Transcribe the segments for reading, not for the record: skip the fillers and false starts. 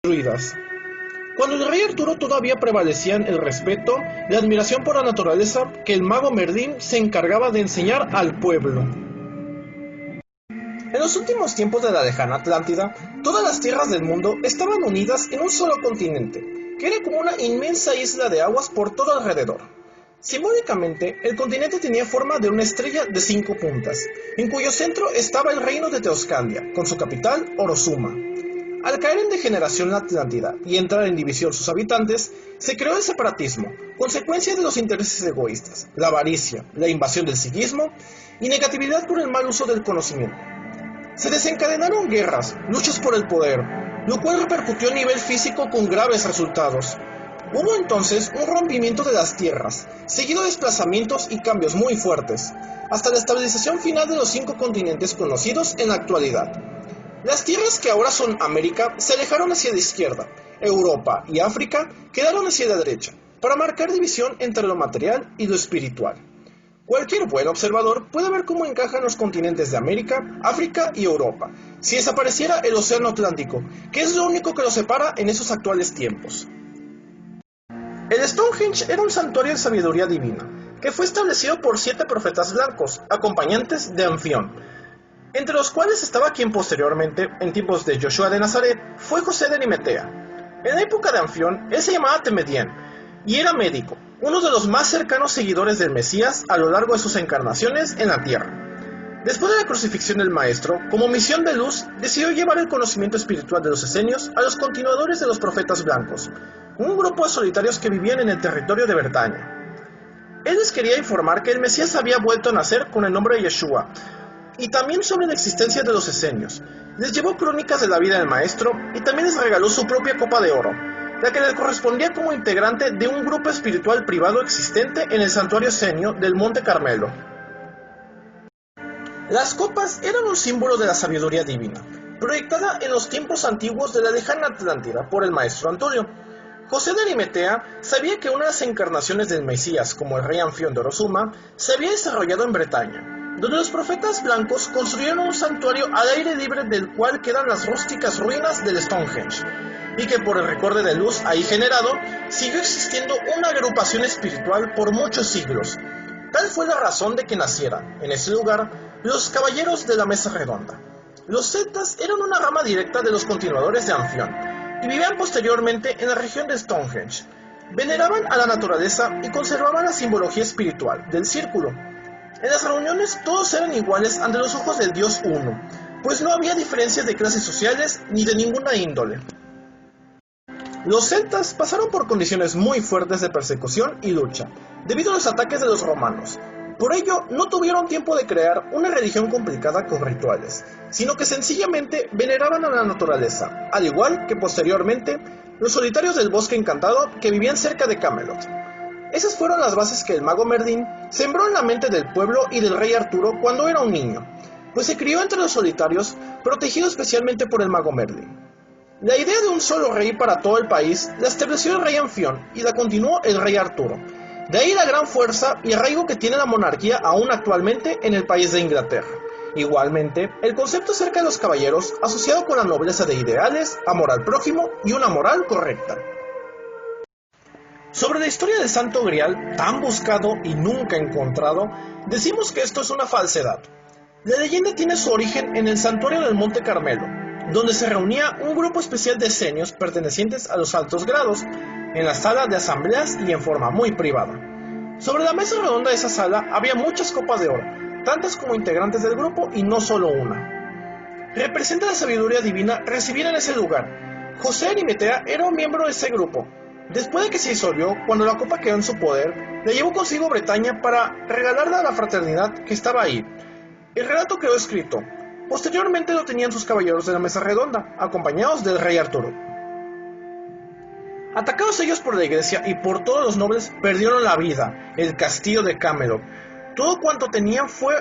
destruidas. Cuando el rey Arturo todavía prevalecían el respeto y la admiración por la naturaleza que el mago Merlín se encargaba de enseñar al pueblo. En los últimos tiempos de la lejana Atlántida, todas las tierras del mundo estaban unidas en un solo continente, que era como una inmensa isla de aguas por todo alrededor. Simbólicamente, el continente tenía forma de una estrella de 5 puntas, en cuyo centro estaba el reino de Teoscandia, con su capital, Orozuma. Al caer en degeneración la Atlántida y entrar en división sus habitantes, se creó el separatismo, consecuencia de los intereses egoístas, la avaricia, la invasión del psiquismo y negatividad por el mal uso del conocimiento. Se desencadenaron guerras, luchas por el poder, lo cual repercutió a nivel físico con graves resultados. Hubo entonces un rompimiento de las tierras, seguido de desplazamientos y cambios muy fuertes, hasta la estabilización final de los 5 continentes conocidos en la actualidad. Las tierras que ahora son América se alejaron hacia la izquierda, Europa y África quedaron hacia la derecha, para marcar división entre lo material y lo espiritual. Cualquier buen observador puede ver cómo encajan los continentes de América, África y Europa, si desapareciera el océano Atlántico, que es lo único que los separa en esos actuales tiempos. El Stonehenge era un santuario de sabiduría divina, que fue establecido por 7 profetas blancos, acompañantes de Anfión, entre los cuales estaba quien posteriormente, en tiempos de Yoshua de Nazaret, fue José de Arimatea. En la época de Anfión, él se llamaba Temedián, y era médico, uno de los más cercanos seguidores del Mesías a lo largo de sus encarnaciones en la tierra. Después de la crucifixión del Maestro, como misión de luz, decidió llevar el conocimiento espiritual de los esenios a los continuadores de los profetas blancos, un grupo de solitarios que vivían en el territorio de Bretaña. Él les quería informar que el Mesías había vuelto a nacer con el nombre de Yeshua, y también sobre la existencia de los esenios. Les llevó crónicas de la vida del Maestro y también les regaló su propia copa de oro, la que le correspondía como integrante de un grupo espiritual privado existente en el santuario esenio del Monte Carmelo. Las copas eran un símbolo de la sabiduría divina, proyectada en los tiempos antiguos de la lejana Atlántida por el Maestro Antonio. José de Arimatea sabía que una de las encarnaciones del Mesías, como el rey Anfión de Orozuma, se había desarrollado en Bretaña, donde los profetas blancos construyeron un santuario al aire libre del cual quedan las rústicas ruinas del Stonehenge, y que por el recorde de luz ahí generado, siguió existiendo una agrupación espiritual por muchos siglos. Tal fue la razón de que naciera, en ese lugar, los Caballeros de la Mesa Redonda. Los celtas eran una rama directa de los continuadores de Anfión, y vivían posteriormente en la región de Stonehenge. Veneraban a la naturaleza y conservaban la simbología espiritual del círculo. En las reuniones todos eran iguales ante los ojos del Dios Uno, pues no había diferencias de clases sociales ni de ninguna índole. Los celtas pasaron por condiciones muy fuertes de persecución y lucha, debido a los ataques de los romanos. Por ello, no tuvieron tiempo de crear una religión complicada con rituales, sino que sencillamente veneraban a la naturaleza, al igual que posteriormente los solitarios del bosque encantado que vivían cerca de Camelot. Esas fueron las bases que el mago Merlín sembró en la mente del pueblo y del rey Arturo cuando era un niño, pues se crió entre los solitarios, protegido especialmente por el mago Merlín. La idea de un solo rey para todo el país la estableció el rey Anfión y la continuó el rey Arturo. De ahí la gran fuerza y arraigo que tiene la monarquía aún actualmente en el país de Inglaterra. Igualmente, el concepto acerca de los caballeros asociado con la nobleza de ideales, amor al prójimo y una moral correcta. Sobre la historia del Santo Grial, tan buscado y nunca encontrado, decimos que esto es una falsedad. La leyenda tiene su origen en el santuario del Monte Carmelo, donde se reunía un grupo especial de esenios pertenecientes a los altos grados, en la sala de asambleas y en forma muy privada. Sobre la mesa redonda de esa sala había muchas copas de oro, tantas como integrantes del grupo y no solo una. Representa la sabiduría divina recibida en ese lugar. José de Arimatea era un miembro de ese grupo. Después de que se disolvió, cuando la copa quedó en su poder, la llevó consigo a Bretaña para regalarla a la fraternidad que estaba ahí. El relato quedó escrito. Posteriormente lo tenían sus caballeros de la mesa redonda, acompañados del rey Arturo. Atacados ellos por la iglesia y por todos los nobles, perdieron la vida, el castillo de Camelot. Todo cuanto tenían fue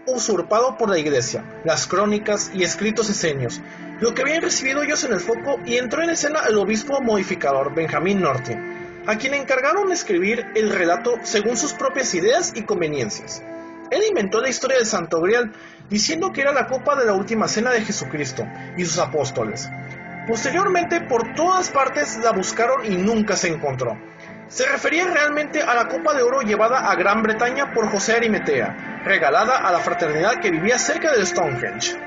usurpado por la iglesia, las crónicas y escritos esenios, lo que habían recibido ellos en el foco, y entró en escena el obispo modificador Benjamín Norte, a quien encargaron escribir el relato según sus propias ideas y conveniencias. Él inventó la historia del Santo Grial, diciendo que era la copa de la última cena de Jesucristo y sus apóstoles. Posteriormente, por todas partes la buscaron y nunca se encontró. Se refería realmente a la copa de oro llevada a Gran Bretaña por José Arimatea, regalada a la fraternidad que vivía cerca de Stonehenge.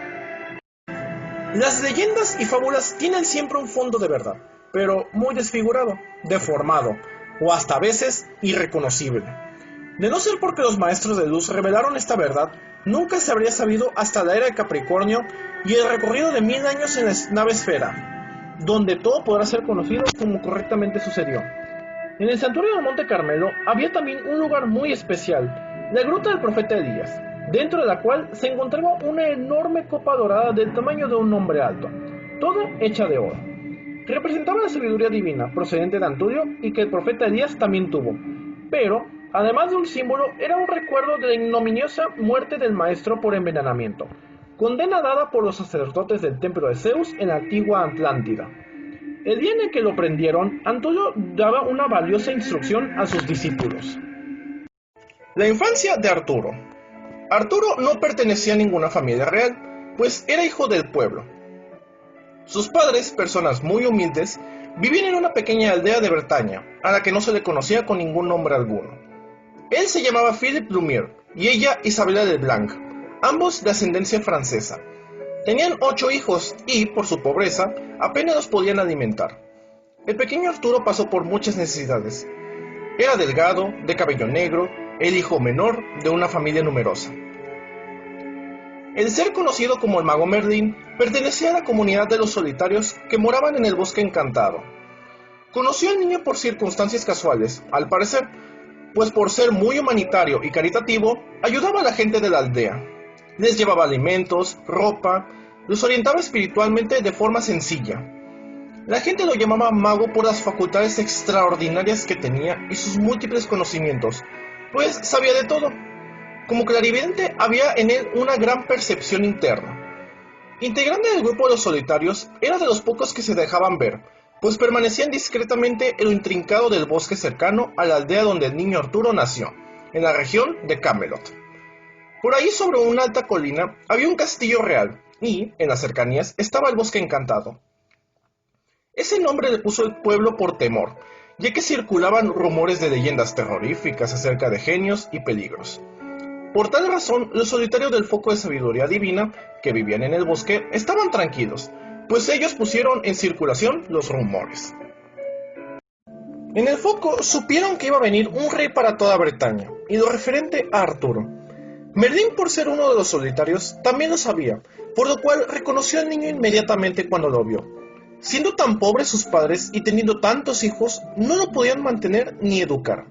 Las leyendas y fábulas tienen siempre un fondo de verdad, pero muy desfigurado, deformado, o hasta a veces irreconocible. De no ser porque los maestros de luz revelaron esta verdad, nunca se habría sabido hasta la era de Capricornio y el recorrido de 1000 años en la nave esfera, donde todo podrá ser conocido como correctamente sucedió. En el santuario del Monte Carmelo había también un lugar muy especial, la gruta del profeta Elías, dentro de la cual se encontraba una enorme copa dorada del tamaño de un hombre alto, todo hecha de oro. Representaba la sabiduría divina procedente de Anturio y que el profeta Elías también tuvo, pero, además de un símbolo, era un recuerdo de la ignominiosa muerte del maestro por envenenamiento, condena dada por los sacerdotes del templo de Zeus en la antigua Atlántida. El día en el que lo prendieron, Anturio daba una valiosa instrucción a sus discípulos. La infancia de Arturo. Arturo no pertenecía a ninguna familia real, pues era hijo del pueblo. Sus padres, personas muy humildes, vivían en una pequeña aldea de Bretaña, a la que no se le conocía con ningún nombre alguno. Él se llamaba Philippe Lumière y ella Isabella de Blanc, ambos de ascendencia francesa. Tenían 8 hijos y, por su pobreza, apenas los podían alimentar. El pequeño Arturo pasó por muchas necesidades. Era delgado, de cabello negro, el hijo menor de una familia numerosa. El ser conocido como el mago Merlín pertenecía a la comunidad de los solitarios que moraban en el bosque encantado. Conoció al niño por circunstancias casuales, al parecer, pues por ser muy humanitario y caritativo, ayudaba a la gente de la aldea. Les llevaba alimentos, ropa, los orientaba espiritualmente de forma sencilla. La gente lo llamaba mago por las facultades extraordinarias que tenía y sus múltiples conocimientos, pues sabía de todo. Como clarividente había en él una gran percepción interna. Integrante del grupo de los solitarios, era de los pocos que se dejaban ver, pues permanecían discretamente en lo intrincado del bosque cercano a la aldea donde el niño Arturo nació, en la región de Camelot. Por ahí sobre una alta colina había un castillo real, y, en las cercanías, estaba el bosque encantado. Ese nombre le puso el pueblo por temor, ya que circulaban rumores de leyendas terroríficas acerca de genios y peligros. Por tal razón, los solitarios del foco de sabiduría divina, que vivían en el bosque, estaban tranquilos, pues ellos pusieron en circulación los rumores. En el foco supieron que iba a venir un rey para toda Bretaña, y lo referente a Arturo. Merlín, por ser uno de los solitarios, también lo sabía, por lo cual reconoció al niño inmediatamente cuando lo vio. Siendo tan pobres sus padres y teniendo tantos hijos, no lo podían mantener ni educar.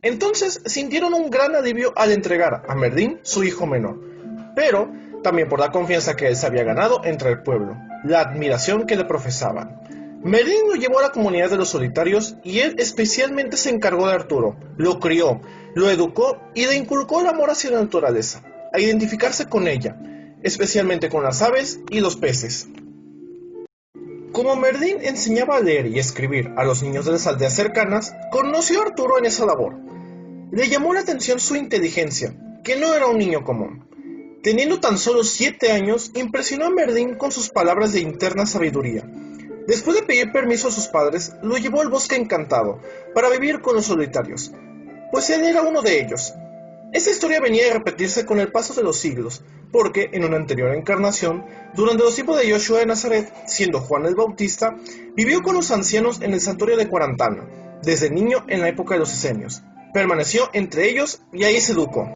Entonces sintieron un gran alivio al entregar a Merlín su hijo menor, pero también por la confianza que él se había ganado entre el pueblo, la admiración que le profesaban. Merlín lo llevó a la comunidad de los solitarios y él especialmente se encargó de Arturo, lo crió, lo educó y le inculcó el amor hacia la naturaleza, a identificarse con ella, especialmente con las aves y los peces. Como Merlín enseñaba a leer y escribir a los niños de las aldeas cercanas, conoció a Arturo en esa labor. Le llamó la atención su inteligencia, que no era un niño común. Teniendo tan solo 7 años, impresionó a Merlín con sus palabras de interna sabiduría. Después de pedir permiso a sus padres, lo llevó al bosque encantado, para vivir con los solitarios, pues él era uno de ellos. Esta historia venía a repetirse con el paso de los siglos, porque en una anterior encarnación, durante los tiempos de Yoshua de Nazaret, siendo Juan el Bautista, vivió con los ancianos en el santuario de Cuarantana, desde niño en la época de los esenios. Permaneció entre ellos y ahí se educó.